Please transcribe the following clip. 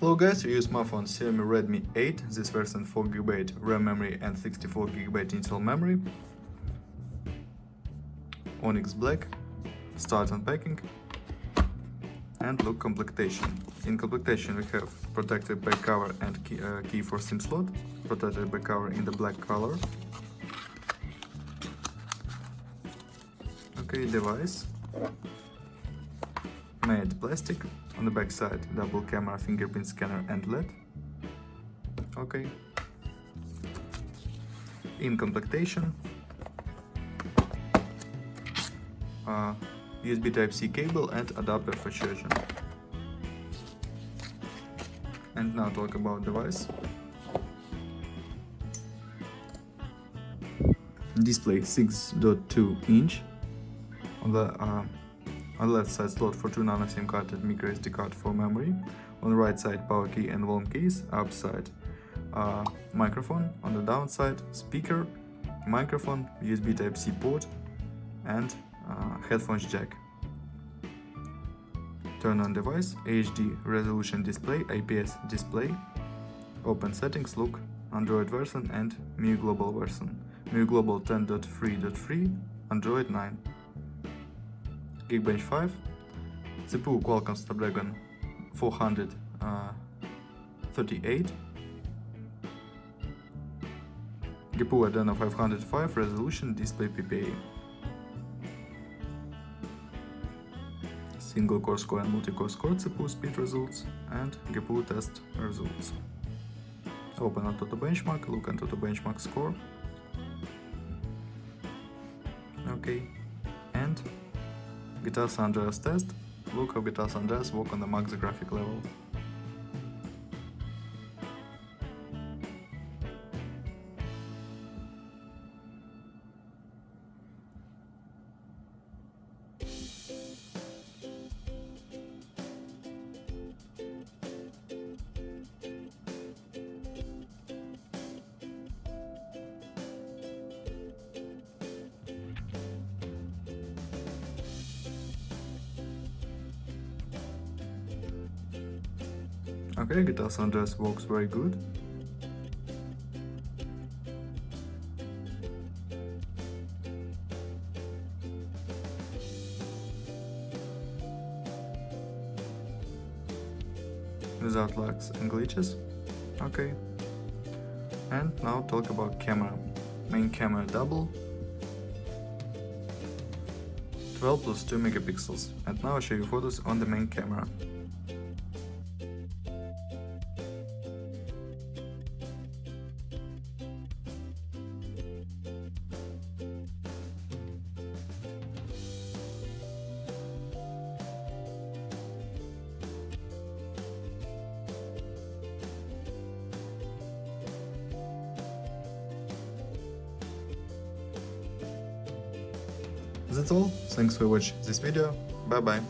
Hello guys, we use my phone Xiaomi Redmi 8, this version 4GB RAM memory and 64GB internal memory. Onyx black, start unpacking, and look completation. In completation we have protected back cover and key for SIM slot, protected back cover in the black color. Okay, device. Made plastic. On the back side, double camera, fingerprint scanner and LED. Okay. In completation, USB Type-C cable and adapter for charging. And now talk about device. Display 6.2 inch. On the left side, slot for 2 nano SIM card and micro SD card for memory. On the right side, power key and volume keys. Upside, microphone. On the downside, speaker, microphone, USB Type-C port, and headphones jack. Turn on device, HD resolution display, IPS display. Open settings, look, Android version and MIUI Global version. MIUI Global 10.3.3, Android 9. Geekbench 5, CPU Qualcomm Snapdragon 438, GPU Adreno 505, resolution, display PPA. Single core score and multi-core score CPU speed results and GPU test results. Open AnTuTu benchmark, look AnTuTu benchmark score. Okay, and GTA San Andreas test. Look how GTA San Andreas work on the max graphic level. Okay, GTA San Andreas works very good. Without lags and glitches. Okay. And now talk about camera. Main camera double. 12 plus 2 megapixels. And now I'll show you photos on the main camera. That's all. Thanks for watching this video. Bye bye.